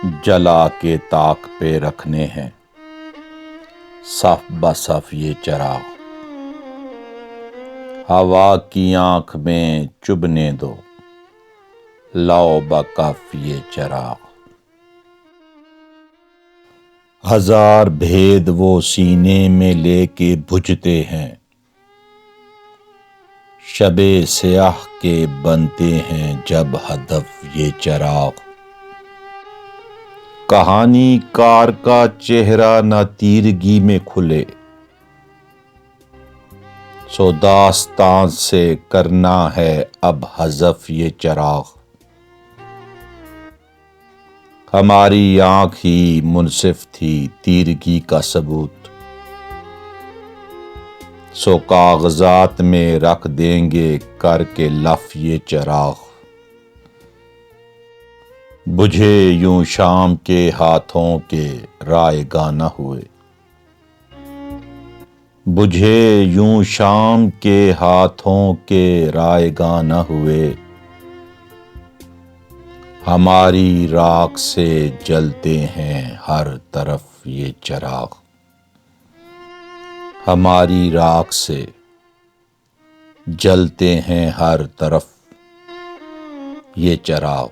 جلا کے طاق پہ رکھنے ہیں صف بصف یہ چراغ۔ ہوا کی آنکھ میں چبھنے دو لو بکف یہ چراغ۔ ہزار بھید وہ سینے میں لے کے بجھتے ہیں، شب سیاہ کے بنتے ہیں جب ہدف یہ چراغ۔ کہانی کار کا چہرہ نہ تیرگی میں کھلے، سو داستان سے کرنا ہے اب حذف یہ چراغ۔ ہماری آنکھ ہی منصف تھی تیرگی کا ثبوت، سو کاغذات میں رکھ دیں گے کر کے لف یہ چراغ۔ بجھے یوں شام کے ہاتھوں کے رائے گاں نہ ہوئے، بجھے یوں شام کے ہاتھوں کے رائے گاں نہ ہوئے، ہماری راکھ سے جلتے ہیں ہر طرف یہ چراغ۔ ہماری راکھ سے جلتے ہیں ہر طرف یہ چراغ۔